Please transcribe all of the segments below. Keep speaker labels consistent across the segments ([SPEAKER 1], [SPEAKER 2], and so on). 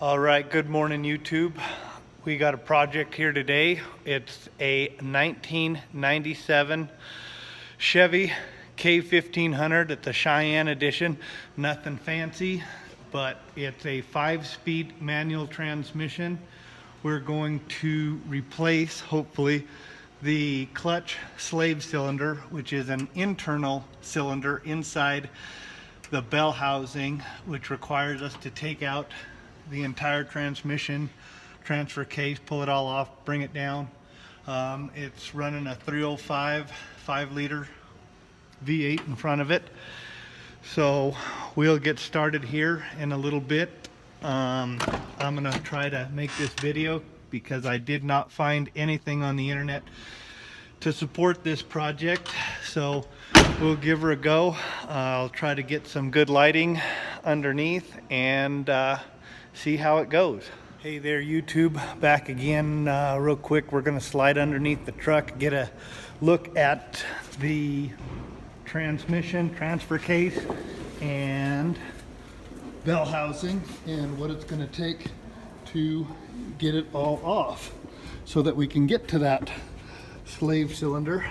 [SPEAKER 1] All right, good morning, YouTube. We got a project here today. It's a 1997 Chevy K1500. It's a Cheyenne edition. Nothing fancy, but it's a 5-speed manual transmission. We're going to replace, hopefully, the clutch slave cylinder, which is an internal cylinder inside the bell housing, which requires us to take out the entire transmission transfer case, pull it all off, bring it down. It's running a 305 5-liter V8 in front of it. So we'll get started here in a little bit. I'm gonna try to make this video because I did not find anything on the internet to support this project. So we'll give her a go. I'll try to get some good lighting underneath and see how it goes. Hey there, YouTube, back again real quick. We're gonna slide underneath the truck, get a look at the transmission, transfer case, and bell housing, and what it's gonna take to get it all off so that we can get to that slave cylinder.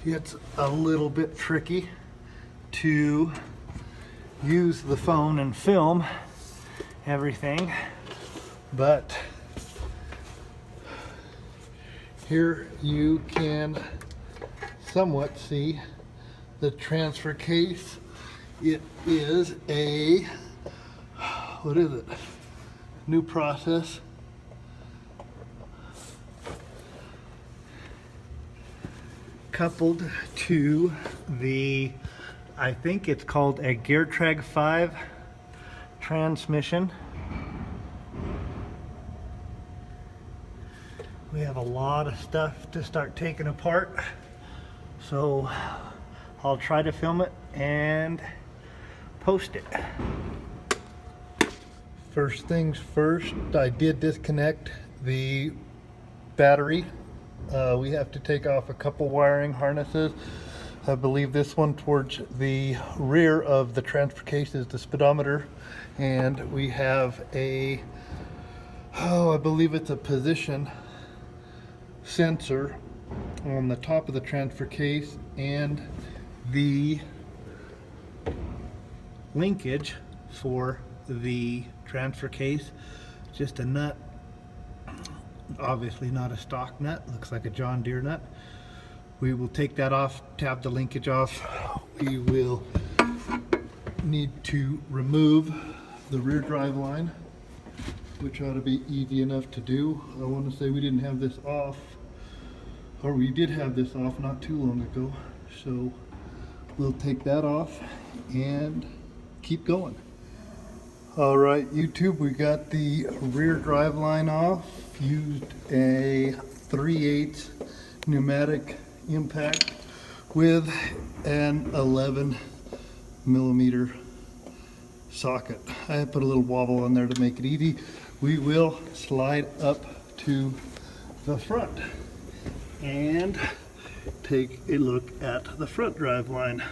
[SPEAKER 1] It's a little bit tricky to use the phone and film everything, but here you can somewhat see the transfer case. It is a, what is it? New process. Coupled to the, I think it's called a Geartrag 5 transmission. We have a lot of stuff to start taking apart, so I'll try to film it and post it. First things first, I did disconnect the battery. We have to take off a couple wiring harnesses. I believe this one towards the rear of the transfer case is the speedometer, and we have a, I believe it's a position sensor on the top of the transfer case, and the linkage for the transfer case, just a nut. Obviously not a stock nut, looks like a John Deere nut. We will take that off, tab the linkage off. We will need to remove the rear drive line, which ought to be easy enough to do. I want to say we didn't have this off, or we did have this off not too long ago. So we'll take that off and keep going. All right, YouTube, we got the rear drive line off. Used a 3/8 pneumatic impact with an 11mm socket. I put a little wobble on there to make it easy. We will slide up to the front and take a look at the front drive line.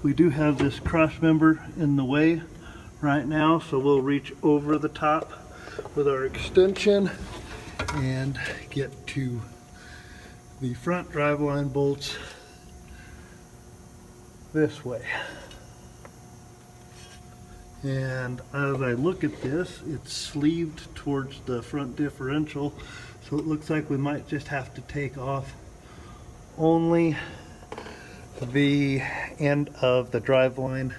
[SPEAKER 1] We do have this cross member in the way right now, so we'll reach over the top with our extension and get to the front driveline bolts this way. And as I look at this, it's sleeved towards the front differential, so it looks like we might just have to take off only the end of the driveline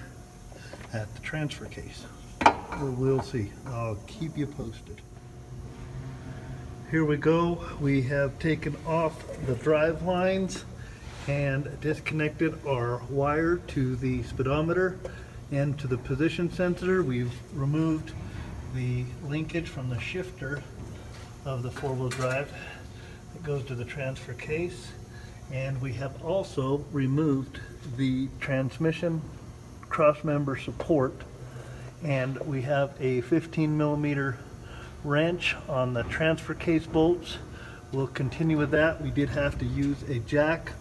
[SPEAKER 1] at the transfer case. We'll see. I'll keep you posted. Here we go. We have taken off the drive lines and disconnected our wire to the speedometer and to the position sensor. We've removed the linkage from the shifter of the 4-wheel drive that goes to the transfer case, and we have also removed the transmission cross member support, and we have a 15mm wrench on the transfer case bolts. We'll continue with that. We did have to use a jack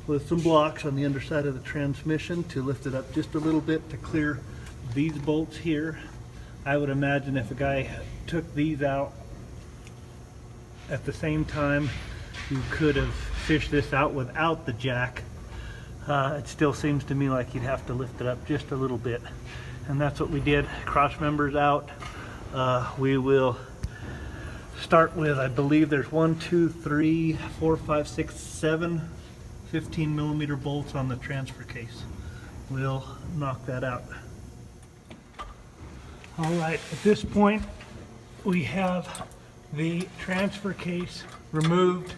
[SPEAKER 1] with some blocks on the underside of the transmission to lift it up just a little bit to clear these bolts here I would imagine if a guy took these out at the same time, you could have fished this out without the jack. It still seems to me like you'd have to lift it up just a little bit. And that's what we did. Cross members out. We will start with, I believe there's 1, 2, 3, 4, 5, 6, 7 15 millimeter bolts on the transfer case. We'll knock that out. All right, at this point we have the transfer case removed.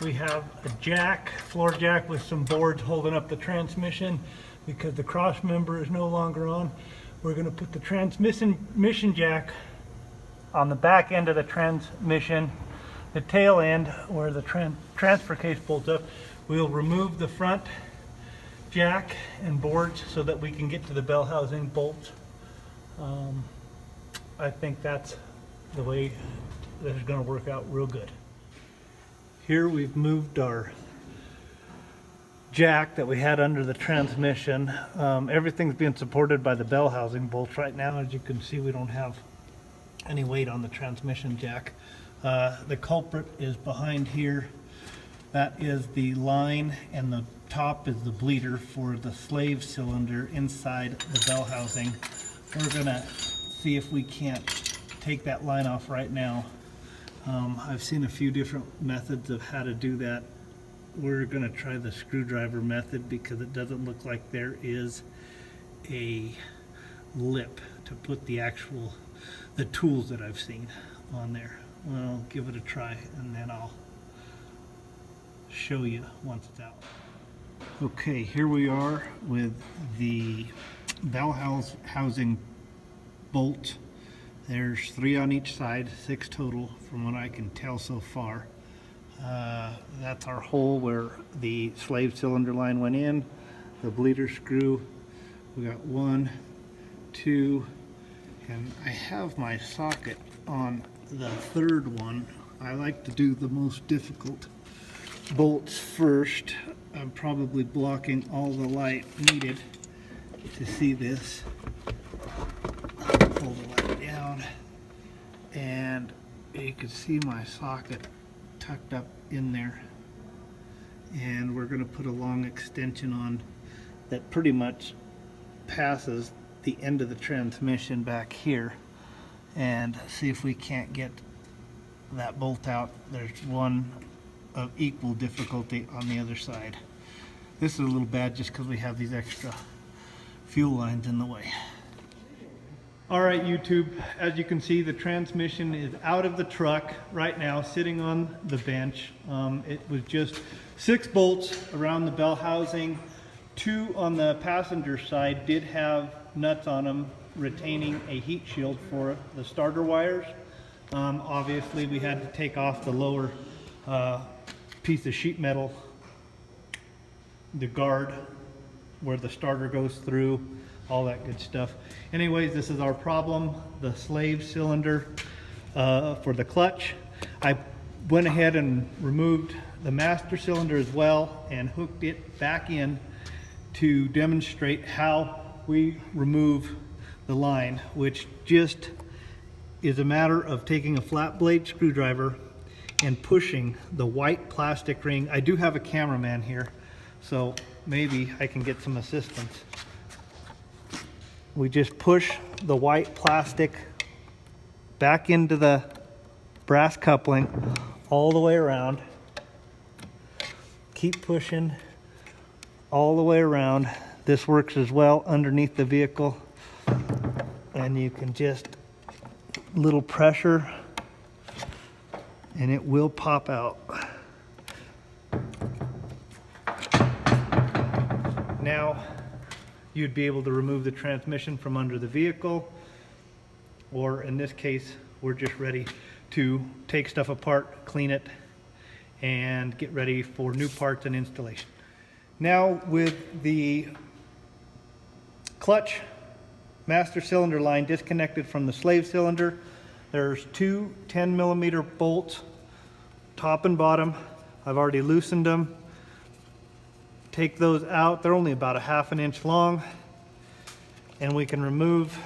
[SPEAKER 1] We have a jack, floor jack with some boards holding up the transmission because the cross member is no longer on. We're going to put the transmission jack on the back end of the transmission, the tail end where the transfer case bolts up. We'll remove the front jack and boards so that we can get to the bell housing bolts. I think that's the way this is going to work out real good. Here we've moved our jack that we had under the transmission. Everything's being supported by the bell housing bolts right now. As you can see, we don't have any weight on the transmission jack. The culprit is behind here. That is the line, and the top is the bleeder for the slave cylinder inside the bell housing. We're gonna see if we can't take that line off right now. I've seen a few different methods of how to do that. We're gonna try the screwdriver method because it doesn't look like there is a lip to put the tools that I've seen on there. Well, give it a try and then I'll show you once it's out. Okay, here we are with the bell housing bolt. There's 3 on each side, 6 total from what I can tell so far. That's our hole where the slave cylinder line went in, the bleeder screw. We got 1, 2, and I have my socket on the 3rd one. I like to do the most difficult bolts first. I'm probably blocking all the light needed to see this. Pull the light down, and you can see my socket tucked up in there. And we're going to put a long extension on that pretty much passes the end of the transmission back here, and see if we can't get that bolt out. There's one of equal difficulty on the other side. This is a little bad just because we have these extra fuel lines in the way. All right, YouTube, as you can see, the transmission is out of the truck right now, sitting on the bench. It was just 6 bolts around the bell housing. 2 on the passenger side did have nuts on them retaining a heat shield for the starter wires. Obviously, we had to take off the lower piece of sheet metal, the guard where the starter goes through, all that good stuff. Anyways, this is our problem, the slave cylinder for the clutch. I went ahead and removed the master cylinder as well and hooked it back in to demonstrate how we remove the line, which just is a matter of taking a flat blade screwdriver and pushing the white plastic ring. I do have a cameraman here, so maybe I can get some assistance. We just push the white plastic back into the brass coupling all the way around. Keep pushing all the way around. This works as well underneath the vehicle, and you can just little pressure and it will pop out. Now you'd be able to remove the transmission from under the vehicle, or in this case we're just ready to take stuff apart, clean it, and get ready for new parts and installation. Now with the clutch master cylinder line disconnected from the slave cylinder, there's 2 10mm bolts, top and bottom. I've already loosened them. Take those out. They're only about 1/2 inch long, and we can remove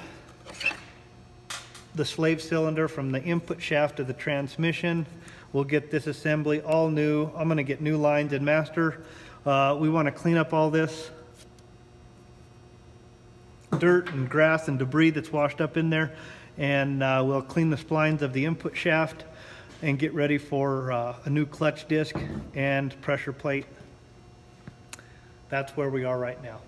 [SPEAKER 1] the slave cylinder from the input shaft of the transmission. We'll get this assembly all new. I'm gonna get new lines in master. We wanna clean up all this dirt and grass and debris that's washed up in there, and we'll clean the splines of the input shaft and get ready for a new clutch disc and pressure plate. That's where we are right now.